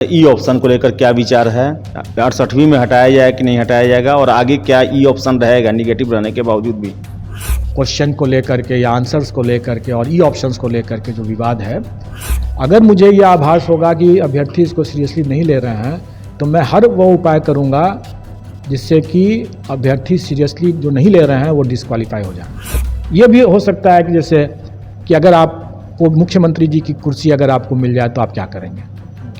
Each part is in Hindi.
ई ऑप्शन को लेकर क्या विचार है? 68वीं में हटाया जाए कि नहीं हटाया जाएगा, और आगे क्या ई ऑप्शन रहेगा निगेटिव रहने के बावजूद भी? क्वेश्चन को लेकर के या आंसर्स को लेकर के और ई ऑप्शंस को लेकर के जो विवाद है, अगर मुझे ये आभास होगा कि अभ्यर्थी इसको सीरियसली नहीं ले रहे हैं तो मैं हर वो उपाय करूंगा जिससे कि अभ्यर्थी सीरियसली जो नहीं ले रहे हैं वो डिस्क्वालीफाई हो जाए। ये भी हो सकता है कि जैसे कि अगर आपको मुख्यमंत्री जी की कुर्सी अगर आपको मिल जाए तो आप क्या करेंगे,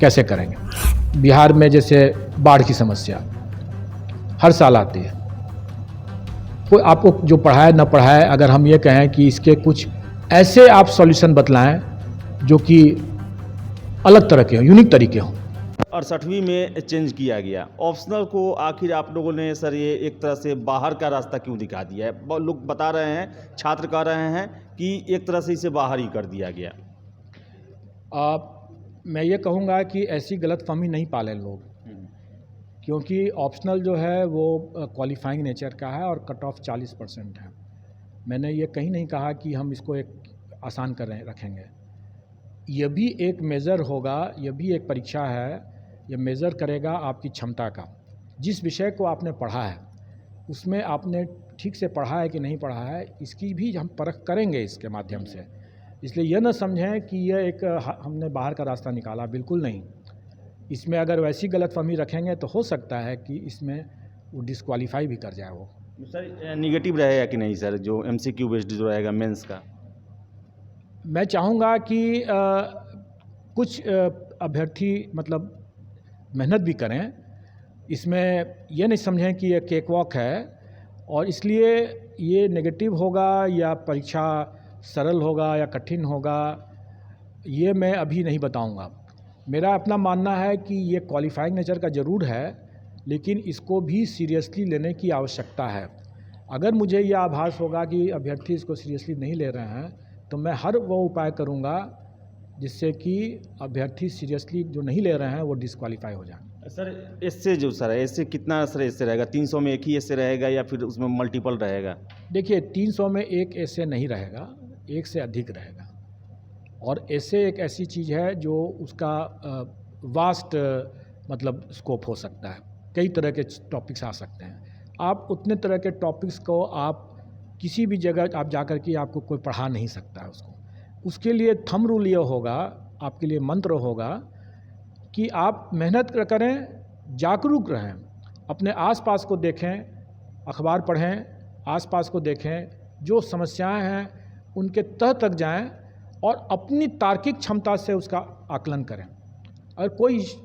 कैसे करेंगे। बिहार में जैसे बाढ़ की समस्या हर साल आती है, कोई आपको जो पढ़ाए न पढ़ाए, अगर हम ये कहें कि इसके कुछ ऐसे आप सॉल्यूशन बतलाएं जो कि अलग तरह के हों, यूनिक तरीके हों। 68वीं में चेंज किया गया ऑप्शनल को, आखिर आप लोगों ने सर ये एक तरह से बाहर का रास्ता क्यों दिखा दिया है? बहुत लोग बता रहे हैं, छात्र कह रहे हैं कि एक तरह से इसे बाहर ही कर दिया गया। मैं ये कहूँगा कि ऐसी गलतफहमी नहीं पालें लोग, क्योंकि ऑप्शनल जो है वो क्वालिफाइंग नेचर का है और कट ऑफ 40% है। मैंने ये कहीं नहीं कहा कि हम इसको एक आसान कर रखेंगे। यह भी एक मेज़र होगा, यह भी एक परीक्षा है, यह मेज़र करेगा आपकी क्षमता का। जिस विषय को आपने पढ़ा है उसमें आपने ठीक से पढ़ा है कि नहीं पढ़ा है, इसकी भी हम परख करेंगे इसके माध्यम से। इसलिए यह न समझें कि यह एक हमने बाहर का रास्ता निकाला, बिल्कुल नहीं। इसमें अगर वैसी गलतफहमी रखेंगे तो हो सकता है कि इसमें वो डिस्क्वालीफाई भी कर जाए। वो सर निगेटिव रहेगा कि नहीं सर, जो MCQ बेस्ड जो रहेगा मेंस का? मैं चाहूँगा कि कुछ अभ्यर्थी मतलब मेहनत भी करें, इसमें यह नहीं समझें कि यह केक वॉक है और इसलिए ये नेगेटिव होगा या परीक्षा सरल होगा या कठिन होगा, ये मैं अभी नहीं बताऊंगा। मेरा अपना मानना है कि ये क्वालिफाइंग नेचर का ज़रूर है, लेकिन इसको भी सीरियसली लेने की आवश्यकता है। अगर मुझे ये आभास होगा कि अभ्यर्थी इसको सीरियसली नहीं ले रहे हैं तो मैं हर वो उपाय करूंगा जिससे कि अभ्यर्थी सीरियसली जो नहीं ले रहे हैं वो डिस्क्वालीफाई हो जाए। सर इससे जो सर है, इससे कितना सर इससे रहेगा? 300 में एक ही ऐसे रहेगा या फिर उसमें मल्टीपल रहेगा? देखिए, 300 में एक ऐसे नहीं रहेगा, एक से अधिक रहेगा। और ऐसे एक ऐसी चीज़ है जो उसका वास्ट मतलब स्कोप हो सकता है, कई तरह के टॉपिक्स आ सकते हैं। आप उतने तरह के टॉपिक्स को आप किसी भी जगह आप जाकर के आपको कोई पढ़ा नहीं सकता है उसको। उसके लिए थंब रूल ये होगा, आपके लिए मंत्र होगा कि आप मेहनत करें, जागरूक रहें, अपने आसपास को देखें, अखबार पढ़ें, आसपास को देखें, जो समस्याएं हैं उनके तह तक जाएं और अपनी तार्किक क्षमता से उसका आकलन करें। अगर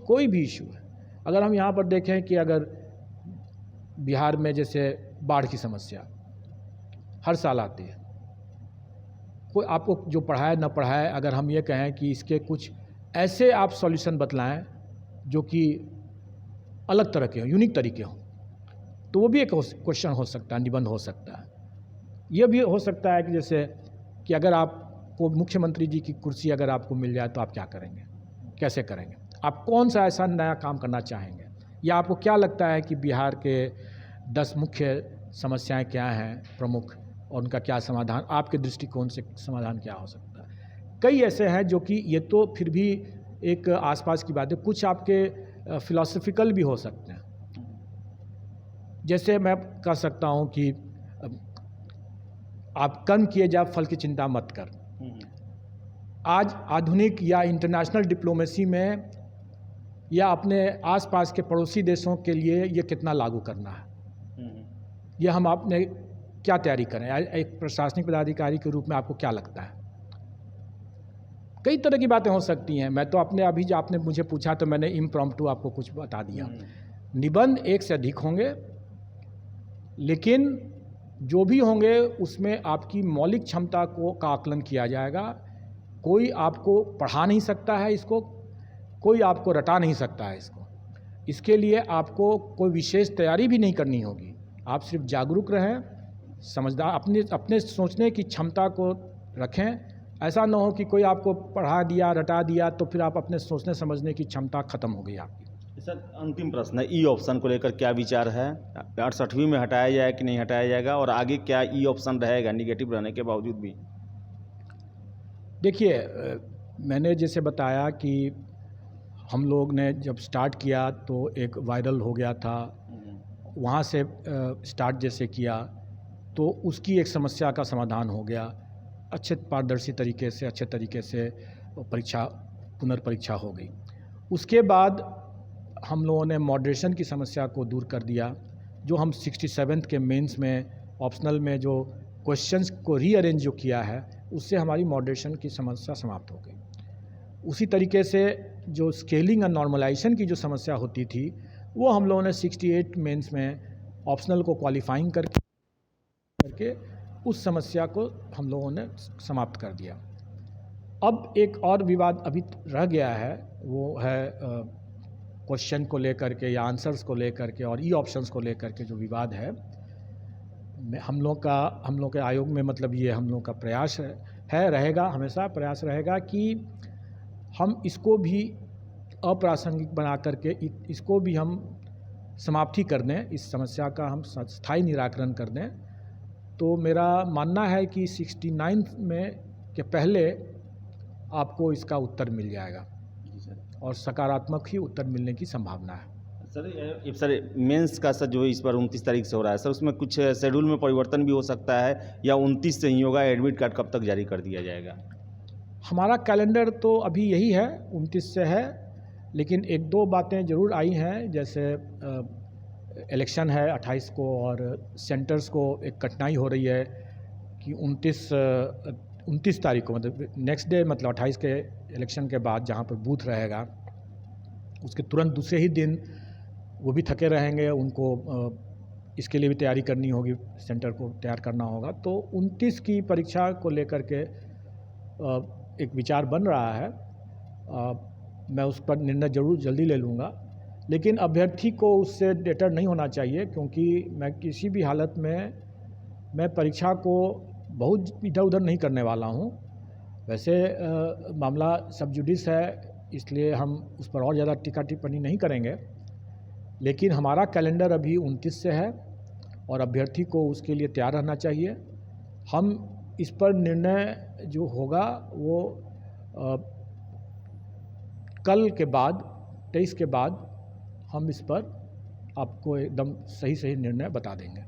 कोई भी इशू है, अगर हम यहाँ पर देखें कि अगर बिहार में जैसे बाढ़ की समस्या हर साल आती है, कोई आपको जो पढ़ाए न पढ़ाए, अगर हम ये कहें कि इसके कुछ ऐसे आप सॉल्यूशन बतलाएं जो कि अलग तरह के हों, यूनिक तरीके हों, तो वो भी एक क्वेश्चन हो सकता है, निबंध हो सकता है। ये भी हो सकता है कि जैसे कि अगर आपको मुख्यमंत्री जी की कुर्सी अगर आपको मिल जाए तो आप क्या करेंगे, कैसे करेंगे, आप कौन सा ऐसा नया काम करना चाहेंगे, या आपको क्या लगता है कि बिहार के 10 मुख्य समस्याएं क्या हैं प्रमुख, और उनका क्या समाधान, आपके दृष्टिकोण से समाधान क्या हो सकता है। कई ऐसे हैं जो कि ये तो फिर भी एक आसपास की बात है, कुछ आपके फिलॉसफिकल भी हो सकते हैं। जैसे मैं कह सकता हूँ कि आप कर्म किए जा फल की चिंता मत कर। आज आधुनिक या इंटरनेशनल डिप्लोमेसी में या अपने आसपास के पड़ोसी देशों के लिए ये कितना लागू करना है, यह हम आपने क्या तैयारी करें। एक प्रशासनिक पदाधिकारी के रूप में आपको क्या लगता है? कई तरह की बातें हो सकती हैं। मैं तो अपने अभी जो आपने मुझे पूछा तो मैंने इम्प्रॉम्प्टू आपको कुछ बता दिया। निबंध एक से अधिक होंगे, लेकिन जो भी होंगे उसमें आपकी मौलिक क्षमता का आकलन किया जाएगा। कोई आपको पढ़ा नहीं सकता है इसको, कोई आपको रटा नहीं सकता है इसको। इसके लिए आपको कोई विशेष तैयारी भी नहीं करनी होगी। आप सिर्फ जागरूक रहें, समझदार, अपने सोचने की क्षमता को रखें। ऐसा ना हो कि कोई आपको पढ़ा दिया, रटा दिया तो फिर आप अपने सोचने समझने की क्षमता खत्म हो गई आपकी। सर अंतिम प्रश्न है, ई ऑप्शन को लेकर क्या विचार है? 68वीं में हटाया जाए कि नहीं हटाया जाएगा, और आगे क्या ई ऑप्शन रहेगा निगेटिव रहने के बावजूद भी? देखिए, मैंने जैसे बताया कि हम लोग ने जब स्टार्ट किया तो एक वायरल हो गया था, वहाँ से स्टार्ट जैसे किया तो उसकी एक समस्या का समाधान हो गया, अच्छे पारदर्शी तरीके से, अच्छे तरीके से परीक्षा पुनर्परीक्षा हो गई। उसके बाद हम लोगों ने मॉडरेशन की समस्या को दूर कर दिया, जो हम 67th के मेंस में ऑप्शनल में जो क्वेश्चंस को रीअरेंज जो किया है, उससे हमारी मॉडरेशन की समस्या समाप्त हो गई। उसी तरीके से जो स्केलिंग और नॉर्मलाइजेशन की जो समस्या होती थी, वो हम लोगों ने 68 मेंस में ऑप्शनल को क्वालिफाइंग करके उस समस्या को हम लोगों ने समाप्त कर दिया। अब एक और विवाद अभी रह गया है, वो है क्वेश्चन को लेकर के या आंसर्स को लेकर के और ई ऑप्शंस को लेकर के जो विवाद है। हम लोग के आयोग में मतलब ये हम लोग का प्रयास है रहेगा, हमेशा प्रयास रहेगा कि हम इसको भी अप्रासंगिक बना करके इसको भी हम समाप्ति कर दें, इस समस्या का हम स्थायी निराकरण कर दें। तो मेरा मानना है कि 69 में के पहले आपको इसका उत्तर मिल जाएगा और सकारात्मक ही उत्तर मिलने की संभावना है। सर मेंस का सर जो इस बार 29 तारीख से हो रहा है सर, उसमें कुछ शेड्यूल में परिवर्तन भी हो सकता है या 29 से ही होगा? एडमिट कार्ड कब तक जारी कर दिया जाएगा? हमारा कैलेंडर तो अभी यही है, 29 से है, लेकिन एक दो बातें ज़रूर आई हैं, जैसे इलेक्शन है 28 को और सेंटर्स को एक कठिनाई हो रही है कि 29 तारीख को मतलब नेक्स्ट डे, मतलब 28 के इलेक्शन के बाद जहाँ पर बूथ रहेगा उसके तुरंत दूसरे ही दिन वो भी थके रहेंगे, उनको इसके लिए भी तैयारी करनी होगी, सेंटर को तैयार करना होगा। तो 29 की परीक्षा को लेकर के एक विचार बन रहा है, मैं उस पर निर्णय जरूर जल्दी ले लूँगा, लेकिन अभ्यर्थी को उससे डेटर नहीं होना चाहिए, क्योंकि मैं किसी भी हालत में मैं परीक्षा को बहुत इधर उधर नहीं करने वाला हूँ। वैसे मामला सब जुडिस है, इसलिए हम उस पर और ज़्यादा टीका टिप्पणी नहीं करेंगे, लेकिन हमारा कैलेंडर अभी 29 से है और अभ्यर्थी को उसके लिए तैयार रहना चाहिए। हम इस पर निर्णय जो होगा वो कल के बाद 23 के बाद हम इस पर आपको एकदम सही निर्णय बता देंगे।